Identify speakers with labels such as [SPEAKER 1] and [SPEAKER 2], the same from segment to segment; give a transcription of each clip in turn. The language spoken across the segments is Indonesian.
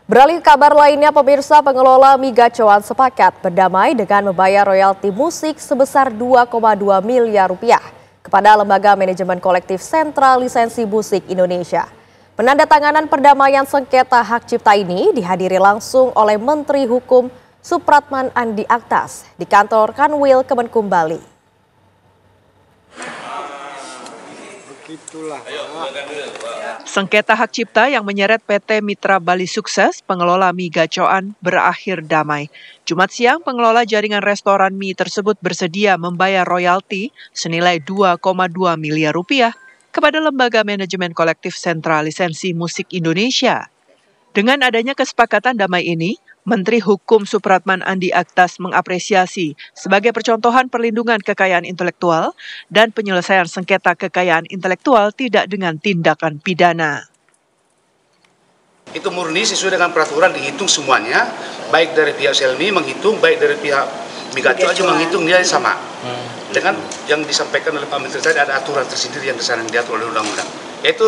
[SPEAKER 1] Beralih ke kabar lainnya, pemirsa, pengelola Mi Gacoan sepakat berdamai dengan membayar royalti musik sebesar 2,2 miliar rupiah kepada Lembaga Manajemen Kolektif Sentra Lisensi Musik Indonesia. Penandatanganan perdamaian sengketa hak cipta ini dihadiri langsung oleh Menteri Hukum Supratman Andi Aktas di kantor Kanwil Kemenkum Bali.
[SPEAKER 2] Sengketa hak cipta yang menyeret PT Mitra Bali Sukses, pengelola Mi Gacoan, berakhir damai. Jumat siang, pengelola jaringan restoran mie tersebut bersedia membayar royalti senilai 2,2 miliar rupiah kepada Lembaga Manajemen Kolektif Sentra Lisensi Musik Indonesia. Dengan adanya kesepakatan damai ini, Menteri Hukum Supratman Andi Aktas mengapresiasi sebagai percontohan perlindungan kekayaan intelektual dan penyelesaian sengketa kekayaan intelektual tidak dengan tindakan pidana.
[SPEAKER 3] Itu murni sesuai dengan peraturan, dihitung semuanya, baik dari pihak Selmi menghitung, baik dari pihak Mi Gacoan juga menghitung, dia sama. Dengan yang disampaikan oleh Pak Menteri tadi, ada aturan tersendiri yang kesana diatur oleh undang-undang, yaitu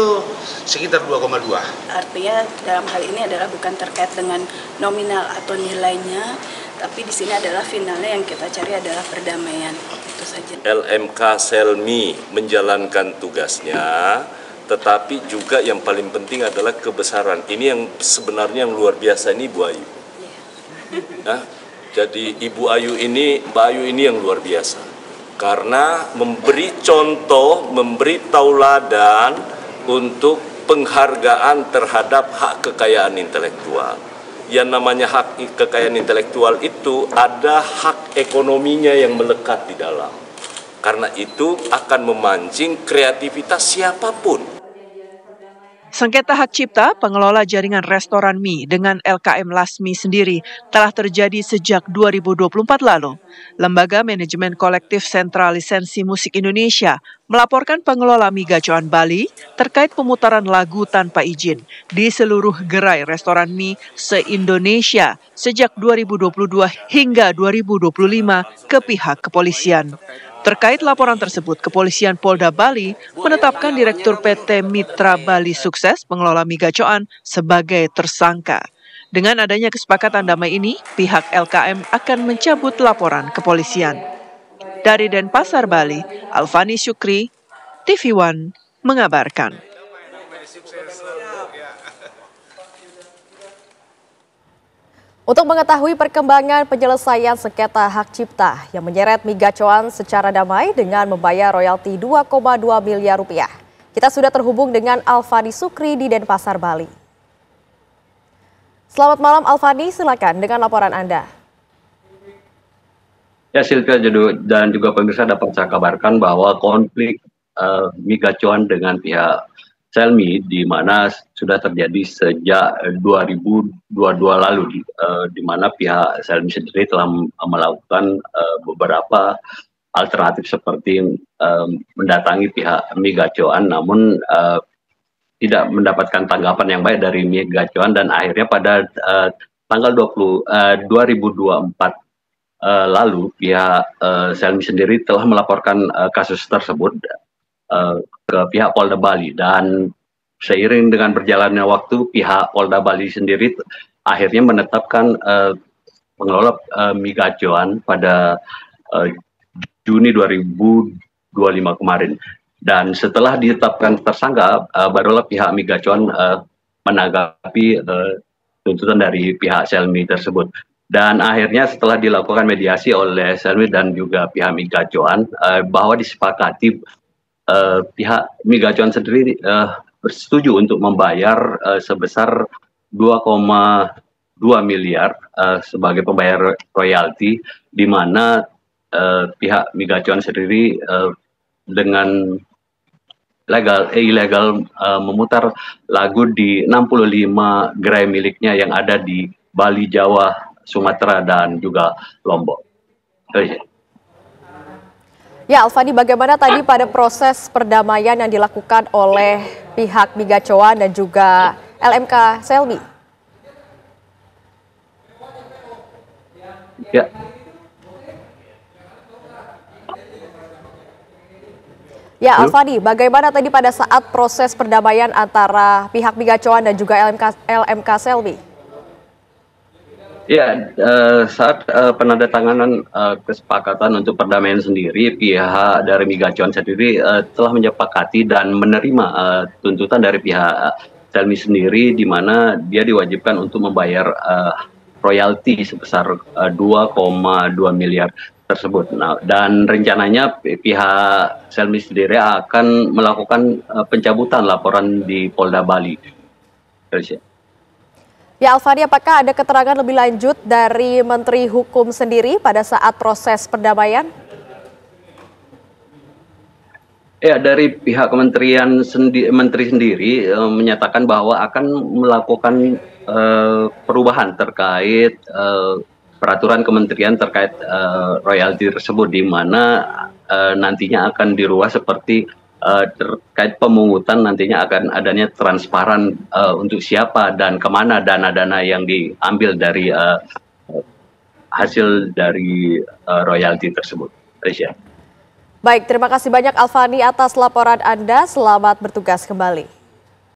[SPEAKER 3] sekitar 2,2.
[SPEAKER 4] Artinya dalam hal ini adalah bukan terkait dengan nominal atau nilainya, tapi di sini adalah finalnya yang kita cari adalah perdamaian. Itu saja.
[SPEAKER 5] LMK Selmi menjalankan tugasnya, tetapi juga yang paling penting adalah kebesaran. Ini yang sebenarnya yang luar biasa ini Ibu Ayu. Nah, jadi Ibu Ayu ini, Mbak Ayu ini yang luar biasa. Karena memberi contoh, memberi tauladan untuk penghargaan terhadap hak kekayaan intelektual. Yang namanya hak kekayaan intelektual itu ada hak ekonominya yang melekat di dalam. Karena itu akan memancing kreativitas siapapun.
[SPEAKER 2] Sengketa hak cipta pengelola jaringan restoran mie dengan LKM Lasmi sendiri telah terjadi sejak 2024 lalu. Lembaga Manajemen Kolektif Sentra Lisensi Musik Indonesia melaporkan pengelola Mi Gacoan Bali terkait pemutaran lagu tanpa izin di seluruh gerai restoran mie se-Indonesia sejak 2022 hingga 2025 ke pihak kepolisian. Terkait laporan tersebut, Kepolisian Polda Bali menetapkan Direktur PT Mitra Bali Sukses, pengelola Mi Gacoan, sebagai tersangka. Dengan adanya kesepakatan damai ini, pihak LKM akan mencabut laporan kepolisian. Dari Denpasar, Bali, Alfani Syukri, TV One mengabarkan.
[SPEAKER 1] Untuk mengetahui perkembangan penyelesaian sengketa hak cipta yang menyeret Mi Gacoan secara damai dengan membayar royalti 2,2 miliar rupiah, kita sudah terhubung dengan Alfani Syukri di Denpasar, Bali. Selamat malam Alfani, silakan dengan laporan Anda.
[SPEAKER 6] Ya Silvia dan juga pemirsa, dapat saya kabarkan bahwa konflik Mi Gacoan dengan pihak Selmi di mana sudah terjadi sejak 2022 lalu, di mana pihak Selmi sendiri telah melakukan beberapa alternatif seperti mendatangi pihak Mi Gacoan, namun tidak mendapatkan tanggapan yang baik dari Mi Gacoan, dan akhirnya pada tanggal 2024 lalu pihak Selmi sendiri telah melaporkan kasus tersebut ke pihak Polda Bali, dan seiring dengan berjalannya waktu pihak Polda Bali sendiri akhirnya menetapkan pengelola Mi Gacoan pada Juni 2025 kemarin, dan setelah ditetapkan tersangka barulah pihak Mi Gacoan menanggapi tuntutan dari pihak Selmi tersebut. Dan akhirnya setelah dilakukan mediasi oleh Selmi dan juga pihak Mi Gacoan, bahwa disepakati pihak Mi Gacoan sendiri bersetuju untuk membayar sebesar 2,2 miliar sebagai pembayar royalti, di mana pihak Mi Gacoan sendiri dengan ilegal memutar lagu di 65 gerai miliknya yang ada di Bali, Jawa, Sumatera, dan juga Lombok.
[SPEAKER 1] Ya, Alfani, bagaimana tadi pada proses perdamaian yang dilakukan oleh pihak Mi Gacoan dan juga LMK Selmi?
[SPEAKER 6] Ya.
[SPEAKER 1] Ya, Alfani, bagaimana tadi pada saat proses perdamaian antara pihak Mi Gacoan dan juga LMK Selmi?
[SPEAKER 6] Ya, saat penandatanganan kesepakatan untuk perdamaian sendiri, pihak dari Migacuan sendiri telah menyepakati dan menerima tuntutan dari pihak Selmi sendiri, di mana dia diwajibkan untuk membayar royalti sebesar 2,2 miliar tersebut. Nah, dan rencananya pihak Selmi sendiri akan melakukan pencabutan laporan di Polda Bali.
[SPEAKER 1] Ya Alfani, apakah ada keterangan lebih lanjut dari Menteri Hukum sendiri pada saat proses perdamaian?
[SPEAKER 6] Ya, dari pihak Menteri sendiri menyatakan bahwa akan melakukan perubahan terkait peraturan kementerian terkait royalti tersebut, di mana nantinya akan dirubah seperti terkait pemungutan nantinya akan adanya transparan untuk siapa dan kemana dana-dana yang diambil dari hasil dari royalti tersebut. Aisyah.
[SPEAKER 1] Baik, terima kasih banyak Alfani atas laporan Anda. Selamat bertugas kembali.